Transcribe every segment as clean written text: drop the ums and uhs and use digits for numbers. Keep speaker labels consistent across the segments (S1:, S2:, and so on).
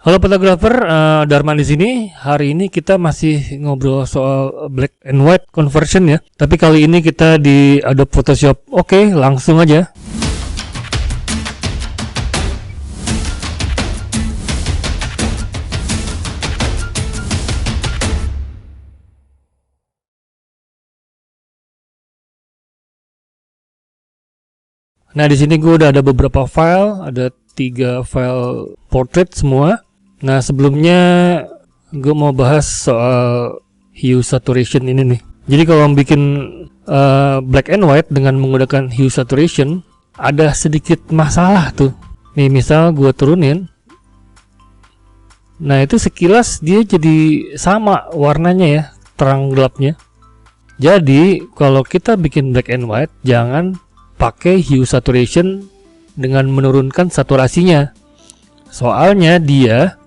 S1: Halo fotografer, Darman di sini. Hari ini kita masih ngobrol soal black and white conversion ya. Tapi kali ini kita di Adobe Photoshop. Oke, langsung aja. Nah, di sini gue udah ada beberapa file, ada 3 file portrait semua. Nah, sebelumnya gue mau bahas soal hue saturation ini nih. Jadi kalau bikin black and white dengan menggunakan hue saturation, ada sedikit masalah tuh. Nih, misal gue turunin. Nah, itu sekilas dia jadi sama warnanya ya, terang gelapnya. Jadi, kalau kita bikin black and white, jangan pakai hue saturation dengan menurunkan saturasinya. Soalnya dia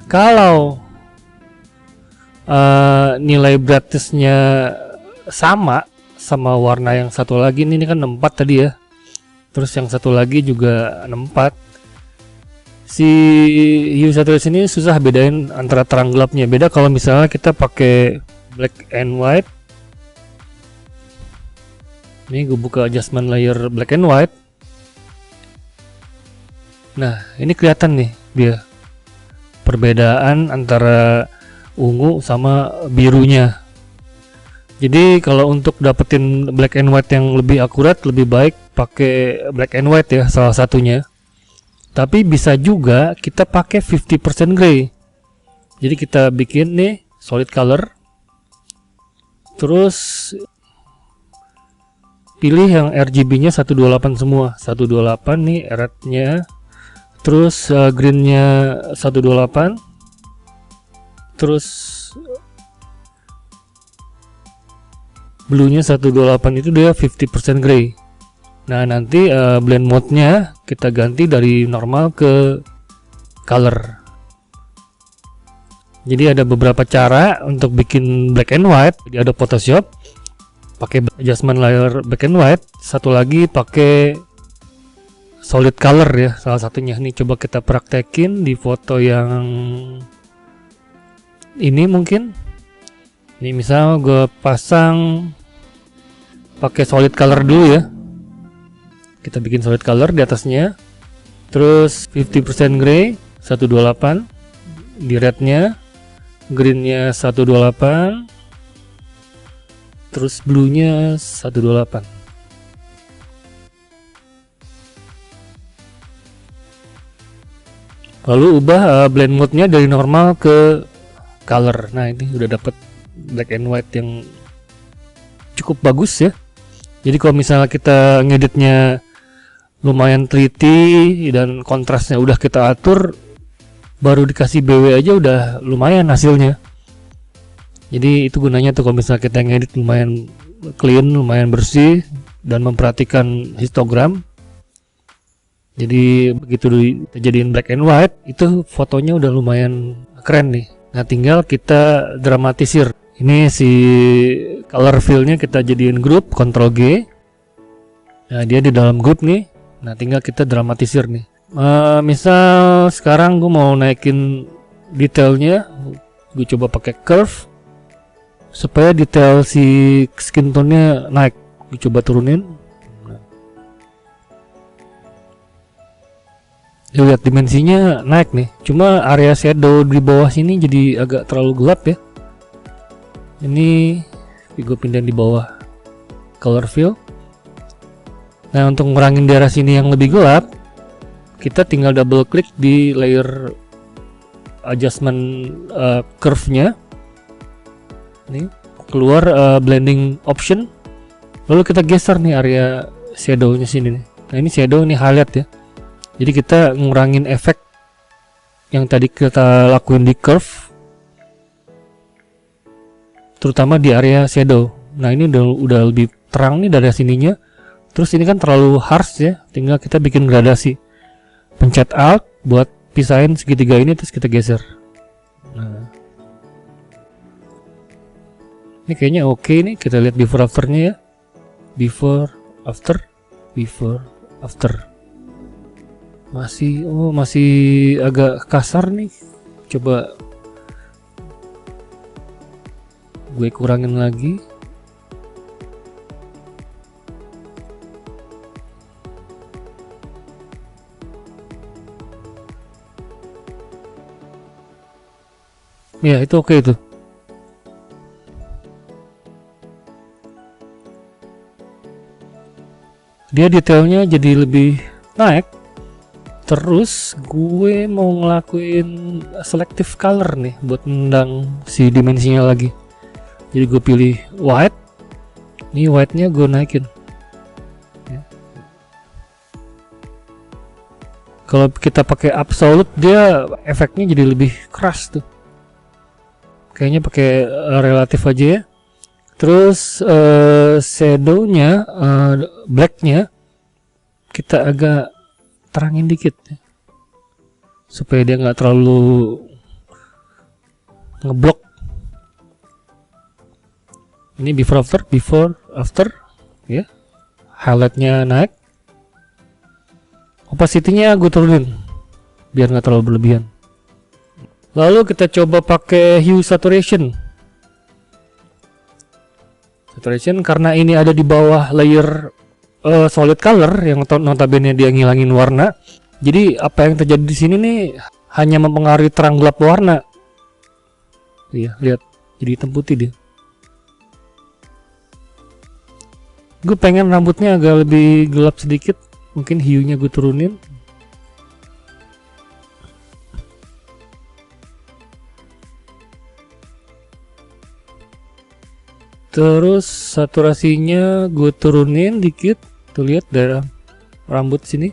S1: kalau nilai brightness-nya sama warna yang satu lagi, ini kan 64 tadi ya, terus yang satu lagi juga 64, si hue saturation ini susah bedain antara terang gelapnya. Beda kalau misalnya kita pakai black and white. Ini gue buka adjustment layer black and white. Nah, ini kelihatan nih dia perbedaan antara ungu sama birunya. Jadi kalau untuk dapetin black and white yang lebih akurat, lebih baik pakai black and white ya, salah satunya. Tapi bisa juga kita pakai 50% gray. Jadi kita bikin nih solid color, terus pilih yang RGB-nya 128 semua. 128 nih red-nya. Terus green-nya 128. Terus blue-nya 128, itu dia 50% gray. Nah, nanti blend mode-nya kita ganti dari normal ke color. Jadi ada beberapa cara untuk bikin black and white di Adobe Photoshop. Pakai adjustment layer black and white, satu lagi pakai solid color ya, salah satunya. Nih coba kita praktekin di foto yang ini mungkin. Ini misal gue pasang pakai solid color dulu ya. Kita bikin solid color di atasnya. Terus 50% gray 128 di rednya, greennya 128. Terus blue-nya 128. Lalu ubah blend mode-nya dari normal ke color. Nah, ini udah dapet black and white yang cukup bagus ya. Jadi kalau misalnya kita ngeditnya lumayan teliti dan kontrasnya udah kita atur, baru dikasih BW aja udah lumayan hasilnya. Jadi itu gunanya tuh kalau misalnya kita ngedit lumayan clean, lumayan bersih, dan memperhatikan histogram. Jadi begitu dijadiin black and white, itu fotonya udah lumayan keren nih. Nah, tinggal kita dramatisir. Ini si color fill-nya kita jadiin group, Ctrl G. Nah, dia di dalam group nih. Nah, tinggal kita dramatisir nih. Misal sekarang gue mau naikin detailnya, gue coba pakai curve supaya detail si skin tone-nya naik. Gue coba turunin. Lihat dimensinya naik nih. Cuma area shadow di bawah sini jadi agak terlalu gelap ya. Ini gue pindahin di bawah color fill. Nah, untuk ngurangin daerah sini yang lebih gelap, kita tinggal double klik di layer adjustment curve-nya. Nih, keluar blending option, lalu kita geser nih area shadow-nya sini nih. Nah, ini shadow, ini highlight ya. Jadi kita ngurangin efek yang tadi kita lakuin di curve, terutama di area shadow. Nah, ini udah lebih terang nih dari sininya. Terus ini kan terlalu harsh ya, tinggal kita bikin gradasi. Pencet Alt buat pisahin segitiga ini, terus kita geser. Nah, ini kayaknya oke nih. Kita lihat before afternya ya. Before after. Masih agak kasar nih Coba gue kurangin lagi. Ya, itu oke itu. Dia detailnya jadi lebih naik. Terus gue mau ngelakuin selective color nih buat nendang si dimensinya lagi. Jadi gue pilih white. Ini white-nya gue naikin. Ya. Kalau kita pakai absolute, dia efeknya jadi lebih keras tuh. Kayaknya pakai relatif aja ya. Terus shadownya, blacknya kita agak terangin dikit ya, supaya dia nggak terlalu ngeblok. Ini before after ya. Highlightnya naik, opacity-nya gue turunin biar nggak terlalu berlebihan. Lalu kita coba pakai hue saturation. Karena ini ada di bawah layer solid color yang notabene dia ngilangin warna. Jadi apa yang terjadi di sini nih hanya mempengaruhi terang gelap warna. Iya, lihat, jadi hitam putih dia. Gue pengen rambutnya agak lebih gelap sedikit, mungkin hue-nya gue turunin. Terus saturasinya gue turunin dikit. Tuh lihat daerah rambut sini.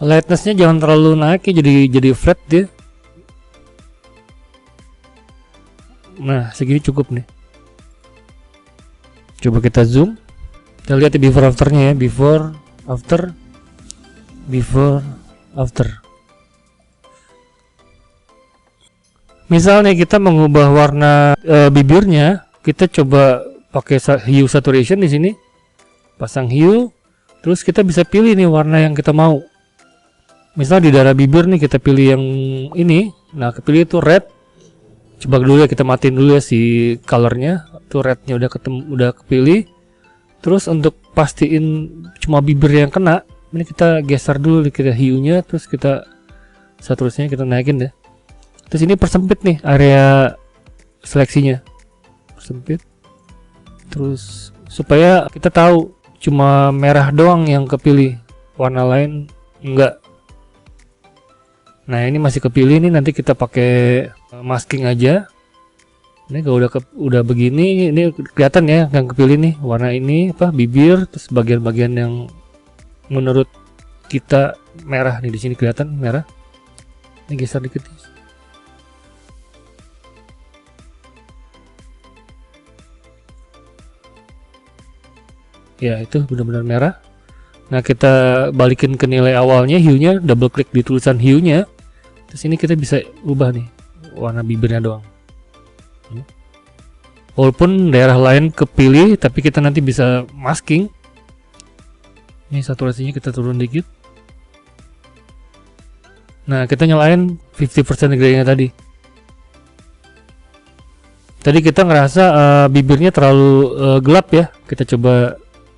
S1: Lightnessnya jangan terlalu naik ya, jadi flat dia. Nah, segini cukup nih. Coba kita zoom. Kita lihat di before afternya ya, before after. Misalnya kita mengubah warna bibirnya, kita coba pakai hue saturation di sini, pasang hue, terus kita bisa pilih nih warna yang kita mau. Misal di daerah bibir nih kita pilih yang ini, nah kepilih itu red. Coba dulu ya, kita matiin dulu ya si colornya, tuh rednya udah kepilih. Terus untuk pastiin cuma bibir yang kena, ini kita geser dulu, kita hue-nya, terus kita saturasinya kita naikin deh. Terus ini persempit nih area seleksinya, persempit. Terus supaya kita tahu cuma merah doang yang kepilih, warna lain enggak. Nah ini masih kepilih nih, nanti kita pakai masking aja. Ini kalau udah begini, ini kelihatan ya yang kepilih nih warna ini apa, bibir, terus bagian-bagian yang menurut kita merah nih, di sini kelihatan merah. Ini geser dikit. Ya itu benar-benar merah. Nah kita balikin ke nilai awalnya, hue-nya, double klik di tulisan hue-nya. Terus ini kita bisa ubah nih warna bibirnya doang. Walaupun daerah lain kepilih, tapi kita nanti bisa masking. Ini saturasinya kita turun dikit. Nah kita nyalain 50% gradingnya tadi. Tadi kita ngerasa bibirnya terlalu gelap ya. Kita coba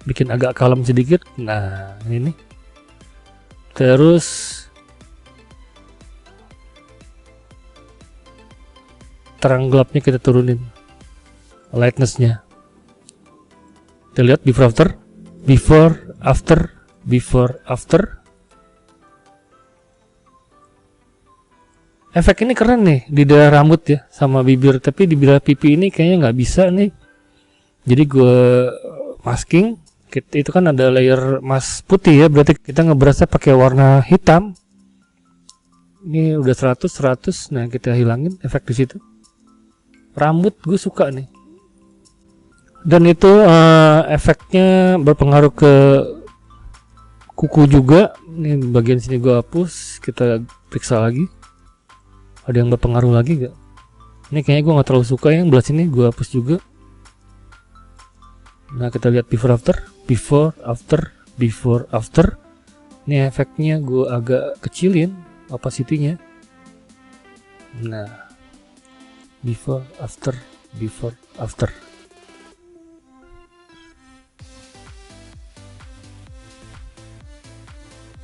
S1: bikin agak kalem sedikit. Nah ini nih. Terus terang gelapnya kita turunin, lightnessnya. Kita lihat before after. Efek ini keren nih di daerah rambut ya sama bibir, tapi di daerah pipi ini kayaknya nggak bisa nih. Jadi gue masking. Itu kan ada layer mask putih ya, berarti kita ngeberasnya pakai warna hitam. Ini udah 100. Nah kita hilangin efek di situ. Rambut gue suka nih, dan itu efeknya berpengaruh ke kuku juga. Ini bagian sini gue hapus, kita periksa lagi ada yang berpengaruh lagi gak. Ini kayaknya gue nggak terlalu suka, yang belah sini gue hapus juga. Nah kita lihat before after. Ini efeknya gue agak kecilin opacity-nya. Nah, before after.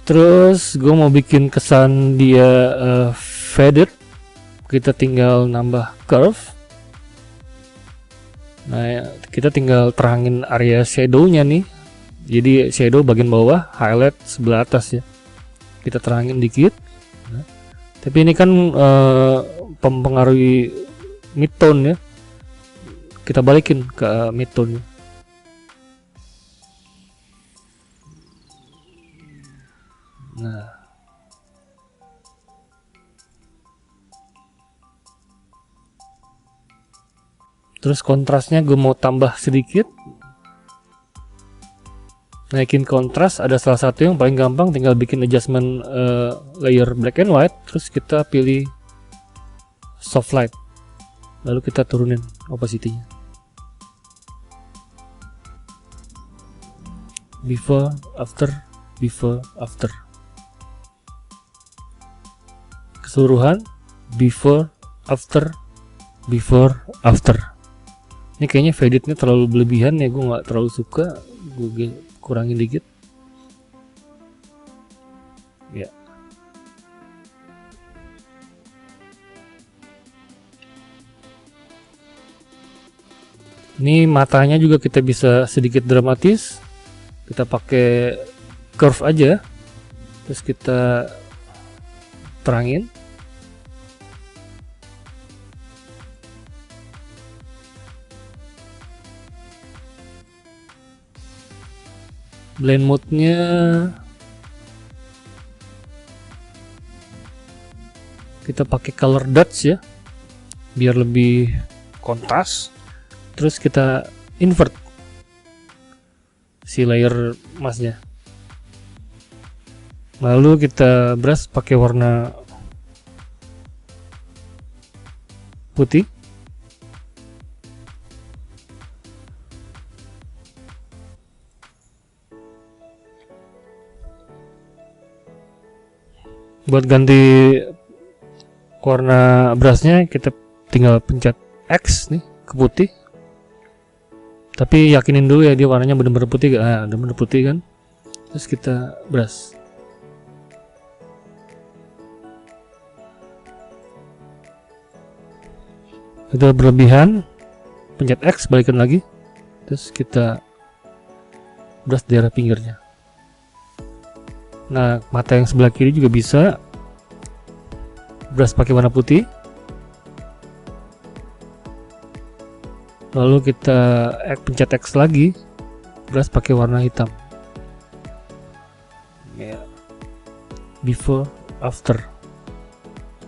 S1: Terus gue mau bikin kesan dia faded. Kita tinggal nambah curve. Nah, kita tinggal terangin area shadow-nya nih. Jadi shadow bagian bawah, highlight sebelah atas ya. Kita terangin dikit. Nah, tapi ini kan mempengaruhi midtone ya. Kita balikin ke midtone. Nah, terus kontrasnya gue mau tambah sedikit. Naikin kontras, ada salah satu yang paling gampang, tinggal bikin adjustment layer black and white, terus kita pilih soft light, lalu kita turunin opacity-nya. Before after. Keseluruhan before after. Ini kayaknya faded-nya terlalu berlebihan ya, gue nggak terlalu suka, gue kurangin dikit ya. Ini matanya juga kita bisa sedikit dramatis, kita pakai curve aja, terus kita terangin. Blend mode-nya kita pakai color dots ya, biar lebih kontras. Terus kita invert si layer masknya, lalu kita brush pakai warna putih. Buat ganti warna brushnya kita tinggal pencet X nih ke putih, tapi yakinin dulu ya dia warnanya bener-bener putih. Bener-bener putih kan, terus kita brush. Itu berlebihan, pencet X, balikin lagi, terus kita brush daerah pinggirnya. Nah, mata yang sebelah kiri juga bisa brush pakai warna putih, lalu kita pencet X lagi, brush pakai warna hitam ya. Before after,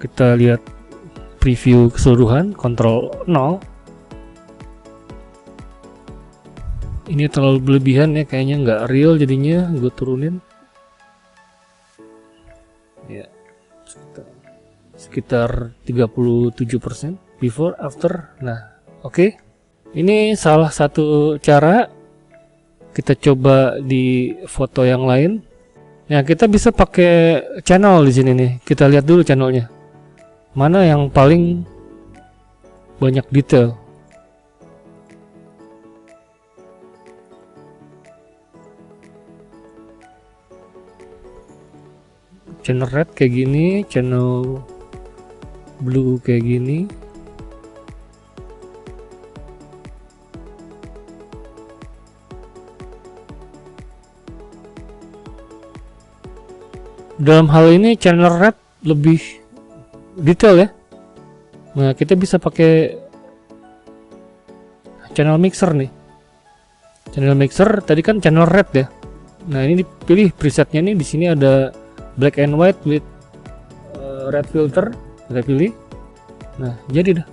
S1: kita lihat preview keseluruhan, Ctrl 0. Ini terlalu berlebihan ya, kayaknya nggak real, jadinya gue turunin ya sekitar 37% before after. Nah, oke. Ini salah satu cara. Kita coba di foto yang lain. Nah, kita bisa pakai channel di sini nih. Kita lihat dulu channelnya, mana yang paling banyak detail. Channel red kayak gini, channel blue kayak gini. Dalam hal ini channel red lebih detail ya. Nah, kita bisa pakai channel mixer nih. Channel mixer tadi kan channel red ya. Nah, ini dipilih presetnya nih, di sini ada black and white with red filter, kita pilih. Nah, jadi dah.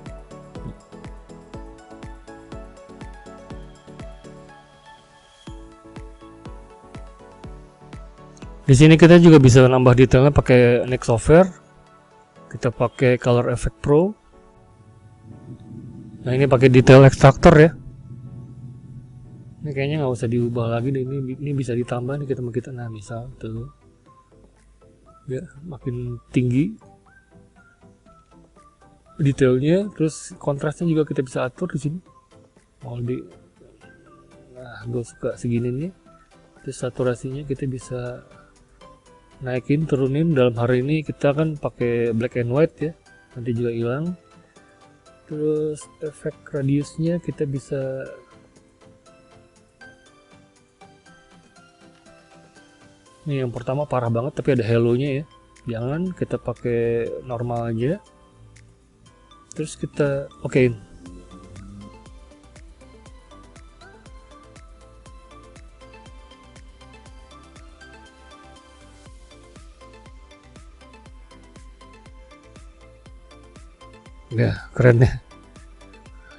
S1: Di sini kita juga bisa nambah detailnya pakai next software. Kita pakai Color Effect Pro. Nah, ini pakai detail extractor ya. Ini kayaknya nggak usah diubah lagi, ini bisa ditambah nih kita. Nah, misal tuh ya, makin tinggi detailnya. Terus kontrasnya juga kita bisa atur di sini, mau lebih, nah gue suka segini nih. Terus saturasinya kita bisa naikin turunin. Dalam hari ini kita kan pakai black and white ya, nanti juga hilang. Terus efek radiusnya kita bisa ini, yang pertama parah banget tapi ada halo-nya ya, jangan, kita pakai normal aja. Terus kita okein. Ya, keren ya.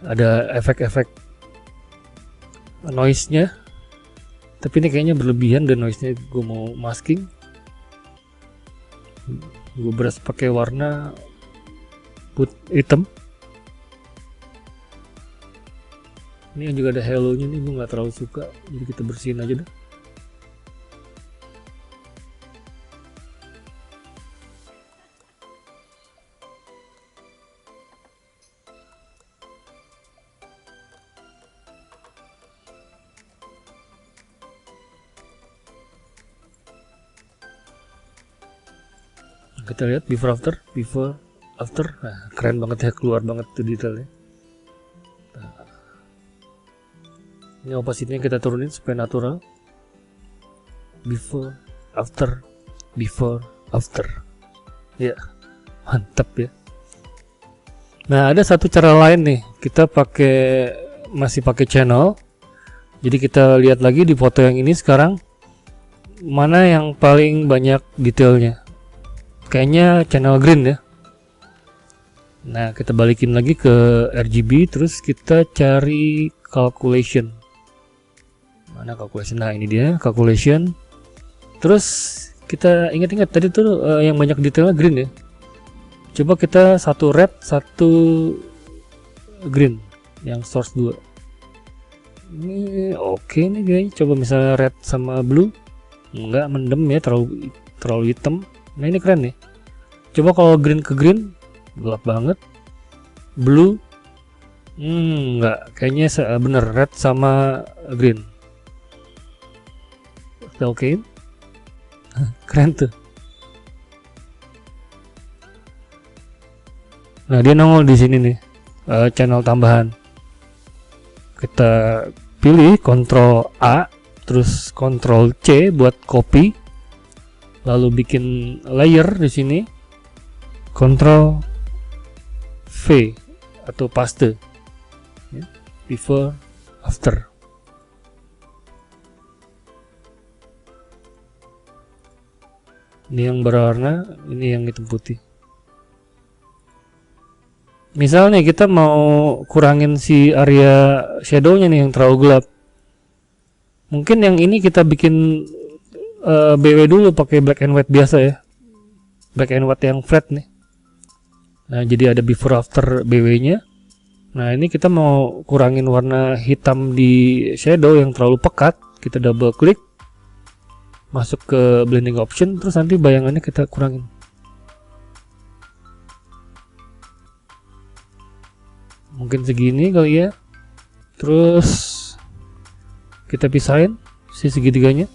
S1: Ada efek-efek noise-nya. Tapi ini kayaknya berlebihan dan noise-nya, gue mau masking. Gue beras pakai warna hitam. Ini yang juga ada halo-nya nih, gue nggak terlalu suka. Jadi kita bersihin aja deh. Kita lihat before after, nah keren banget ya, keluar banget tuh detailnya. Nah, ini opacity-nya kita turunin supaya natural. Before after, ya mantap ya. Nah ada satu cara lain nih, kita masih pakai channel. Jadi kita lihat lagi di foto yang ini sekarang, mana yang paling banyak detailnya. Kayaknya channel green ya. Nah kita balikin lagi ke RGB, terus kita cari calculation. Mana calculation? Nah ini dia calculation. Terus kita ingat-ingat tadi tuh yang banyak detailnya green ya. Coba kita satu red, satu green, yang source 2. Ini oke nih guys. Coba misalnya red sama blue, enggak, mendem ya, terlalu hitam. Nah ini keren nih. Coba kalau green ke green, gelap banget. Blue, enggak, kayaknya bener red sama green. Udah oke. Keren tuh. Nah dia nongol di sini nih, channel tambahan. Kita pilih Ctrl A, terus Ctrl C buat copy. Lalu bikin layer di sini, Ctrl V atau paste, ya, before after. Ini yang berwarna, ini yang hitam putih. Misalnya kita mau kurangin si area shadownya nih yang terlalu gelap, mungkin yang ini kita bikin BW dulu pakai black and white biasa ya, black and white yang flat nih. Nah jadi ada before after BW nya. Nah ini kita mau kurangin warna hitam di shadow yang terlalu pekat, kita double klik, masuk ke blending option, terus nanti bayangannya kita kurangin. Mungkin segini kali ya. Terus kita pisahin si segitiganya,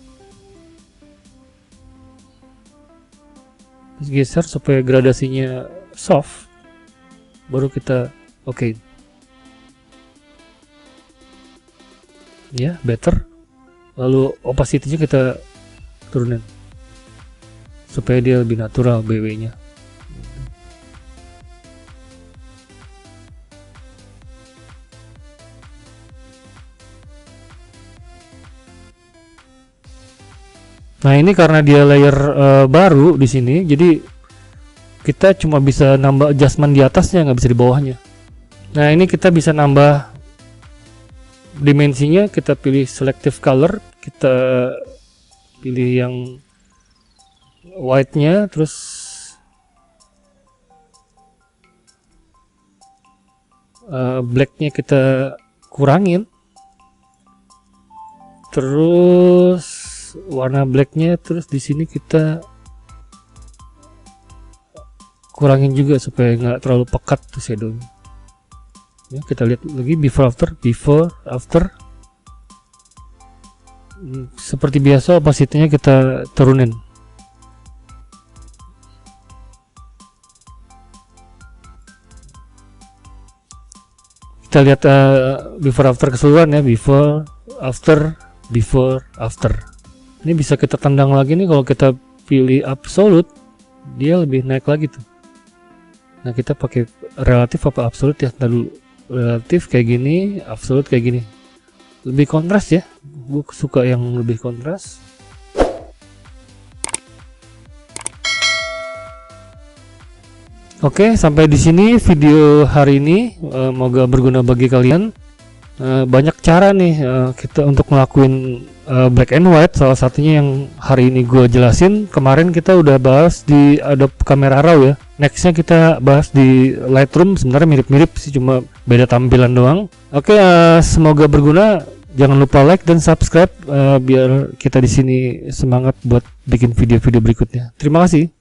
S1: terus geser supaya gradasinya soft, baru kita oke. Ya better. Lalu opacity-nya kita turunin supaya dia lebih natural BW nya. Nah ini karena dia layer baru di sini, jadi kita cuma bisa nambah adjustment di atasnya, nggak bisa di bawahnya. Nah ini kita bisa nambah dimensinya, kita pilih selective color, kita pilih yang white-nya, terus black-nya kita kurangin, terus warna blacknya, terus di sini kita kurangin juga supaya nggak terlalu pekat tuh shadownya. Ya, kita lihat lagi before after. Seperti biasa opacity-nya kita turunin. Kita lihat before after keseluruhan ya, before after. Ini bisa kita tandang lagi nih, kalau kita pilih absolute dia lebih naik lagi tuh. Nah, kita pakai relatif apa absolute ya? Ntar dulu. Relatif kayak gini, absolute kayak gini. Lebih kontras ya. Gue suka yang lebih kontras. Oke, sampai di sini video hari ini. Semoga berguna bagi kalian. Banyak cara nih kita untuk ngelakuin black and white. Salah satunya yang hari ini gue jelasin. Kemarin kita udah bahas di Adobe Camera Raw ya. Nextnya kita bahas di Lightroom. Sebenarnya mirip-mirip sih, cuma beda tampilan doang. Oke, semoga berguna. Jangan lupa like dan subscribe biar kita di sini semangat buat bikin video-video berikutnya. Terima kasih.